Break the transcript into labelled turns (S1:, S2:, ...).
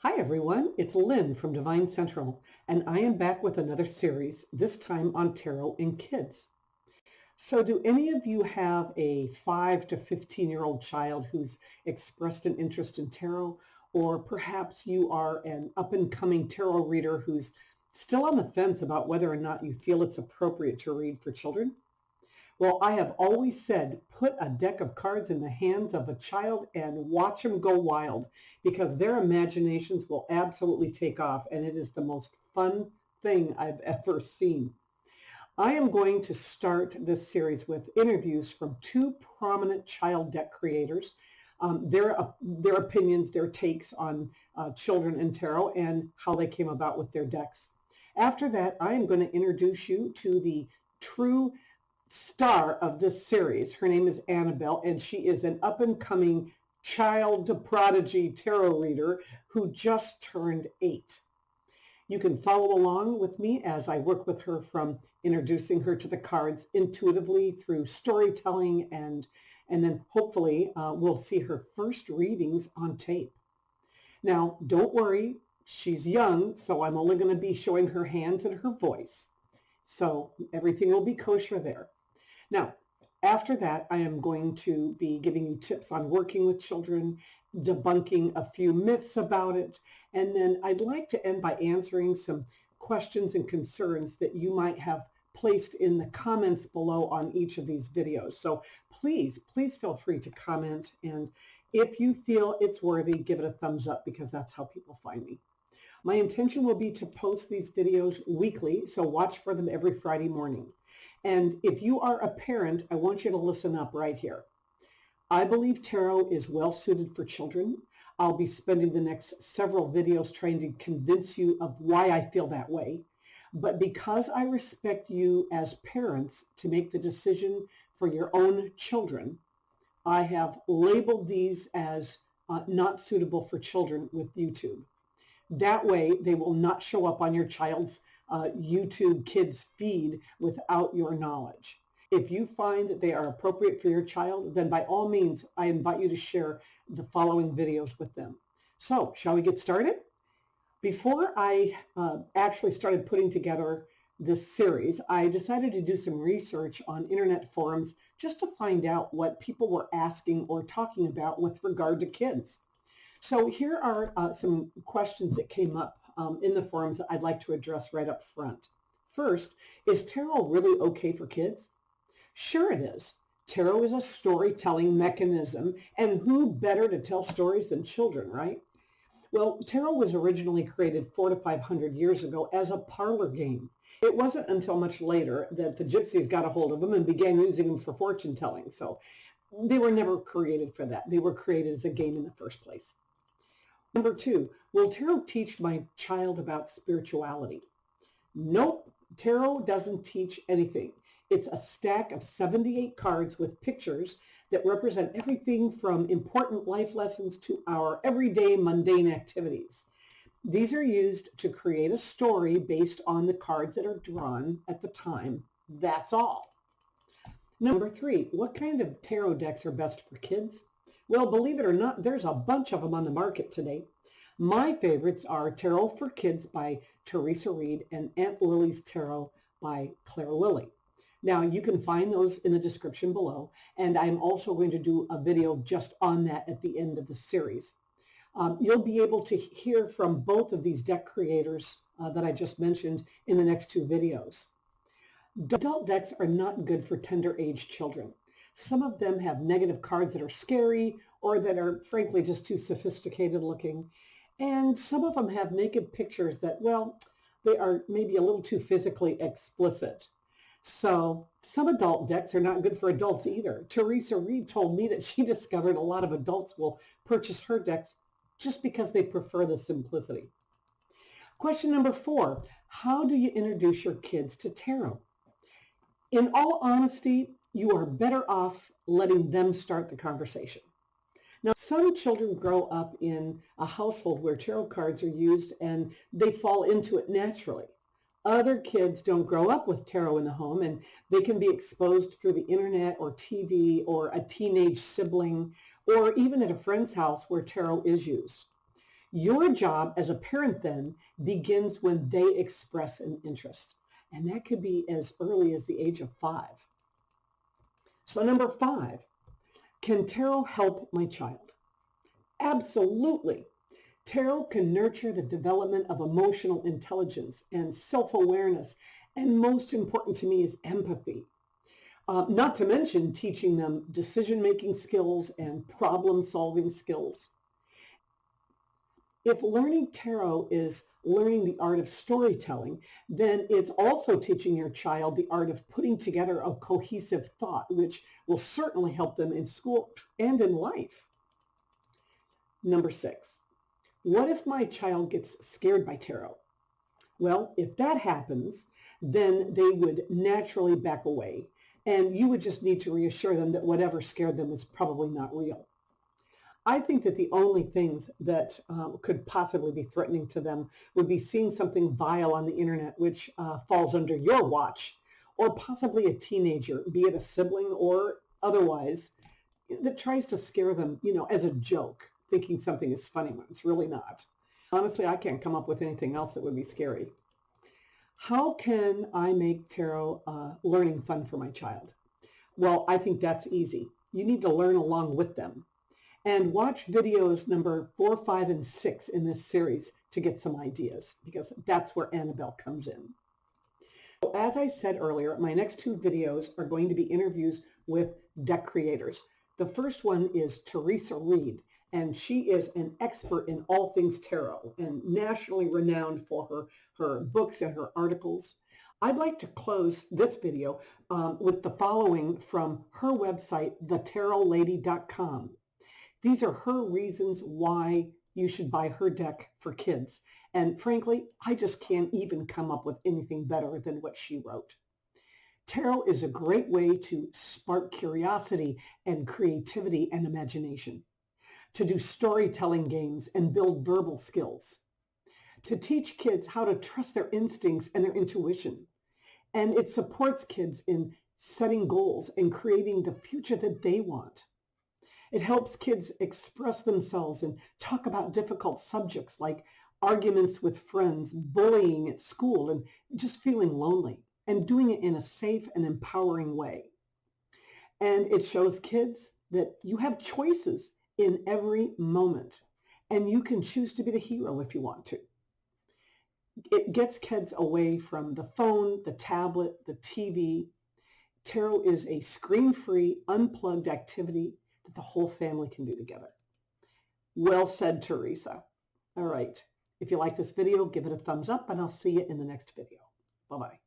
S1: Hi everyone, it's Lynn from Devine Central, and I am back with another series, this time on tarot and kids. So do any of you have a 5 to 15-year-old child who's expressed an interest in tarot? Or perhaps you are an up-and-coming tarot reader who's still on the fence about whether or not you feel it's appropriate to read for children? Well, I have always said, put a deck of cards in the hands of a child and watch them go wild because their imaginations will absolutely take off, and it is the most fun thing I've ever seen. I am going to start this series with interviews from two prominent child deck creators, their opinions, their takes on children and tarot and how they came about with their decks. After that, I am going to introduce you to the true star of this series. Her name is Annabelle, and she is an up-and-coming child prodigy tarot reader who just turned 8. You can follow along with me as I work with her from introducing her to the cards intuitively through storytelling, and then hopefully we'll see her first readings on tape. Now, don't worry, she's young, so I'm only going to be showing her hands and her voice. So everything will be kosher there. Now, after that, I am going to be giving you tips on working with children, debunking a few myths about it, and then I'd like to end by answering some questions and concerns that you might have placed in the comments below on each of these videos. So please feel free to comment, and if you feel it's worthy, give it a thumbs up because that's how people find me. My intention will be to post these videos weekly, so watch for them every Friday morning. And if you are a parent, I want you to listen up right here. I believe tarot is well suited for children. I'll be spending the next several videos trying to convince you of why I feel that way. But because I respect you as parents to make the decision for your own children, I have labeled these as not suitable for children with YouTube. That way, they will not show up on your child's YouTube Kids feed without your knowledge. If you find that they are appropriate for your child, then by all means, I invite you to share the following videos with them. So, shall we get started? Before I actually started putting together this series, I decided to do some research on internet forums just to find out what people were asking or talking about with regard to kids. So here are some questions that came up in the forums that I'd like to address right up front. First, is tarot really okay for kids? Sure it is. Tarot is a storytelling mechanism, and who better to tell stories than children, right? Well, tarot was originally created 400 to 500 years ago as a parlor game. It wasn't until much later that the gypsies got a hold of them and began using them for fortune telling. So they were never created for that. They were created as a game in the first place. Number 2, will tarot teach my child about spirituality? Nope, tarot doesn't teach anything. It's a stack of 78 cards with pictures that represent everything from important life lessons to our everyday mundane activities. These are used to create a story based on the cards that are drawn at the time. That's all. Number 3, what kind of tarot decks are best for kids? Well, believe it or not, there's a bunch of them on the market today. My favorites are Tarot for Kids by Theresa and Aunt Lily's Tarot by Claire Lilly. Now, you can find those in the description below, and I'm also going to do a video just on that at the end of the series. You'll be able to hear from both of these deck creators that I just mentioned in the next two videos. Adult decks are not good for tender age children. Some of them have negative cards that are scary or that are frankly just too sophisticated looking. And some of them have naked pictures that, well, they are maybe a little too physically explicit. So some adult decks are not good for adults either. Theresa told me that she discovered a lot of adults will purchase her decks just because they prefer the simplicity. Question number 4, how do you introduce your kids to tarot? In all honesty, you are better off letting them start the conversation. Now, some children grow up in a household where tarot cards are used and they fall into it naturally. Other kids don't grow up with tarot in the home, and they can be exposed through the internet or TV or a teenage sibling or even at a friend's house where tarot is used. Your job as a parent then begins when they express an interest. And that could be as early as the age of 5. So number 5, can tarot help my child? Absolutely. Tarot can nurture the development of emotional intelligence and self-awareness, and most important to me is empathy. Not to mention teaching them decision-making skills and problem-solving skills. If learning tarot is learning the art of storytelling, then it's also teaching your child the art of putting together a cohesive thought, which will certainly help them in school and in life. Number 6, what if my child gets scared by tarot? Well, if that happens, then they would naturally back away, and you would just need to reassure them that whatever scared them is probably not real. I think that the only things that could possibly be threatening to them would be seeing something vile on the internet, which falls under your watch, or possibly a teenager, be it a sibling or otherwise, that tries to scare them, as a joke, thinking something is funny when it's really not. Honestly, I can't come up with anything else that would be scary. How can I make tarot learning fun for my child? Well, I think that's easy. You need to learn along with them. And watch videos number 4, 5, and 6 in this series to get some ideas, because that's where Annabelle comes in. So as I said earlier, my next 2 videos are going to be interviews with deck creators. The first one is Theresa, and she is an expert in all things tarot and nationally renowned for her books and her articles. I'd like to close this video with the following from her website, thetarotlady.com. These are her reasons why you should buy her deck for kids. And frankly, I just can't even come up with anything better than what she wrote. Tarot is a great way to spark curiosity and creativity and imagination, to do storytelling games and build verbal skills, to teach kids how to trust their instincts and their intuition. And it supports kids in setting goals and creating the future that they want. It helps kids express themselves and talk about difficult subjects like arguments with friends, bullying at school, and just feeling lonely, and doing it in a safe and empowering way. And it shows kids that you have choices in every moment, and you can choose to be the hero if you want to. It gets kids away from the phone, the tablet, the TV. Tarot is a screen-free, unplugged activity that the whole family can do together. Well said, Theresa. All right. If you like this video, give it a thumbs up, and I'll see you in the next video. Bye-bye.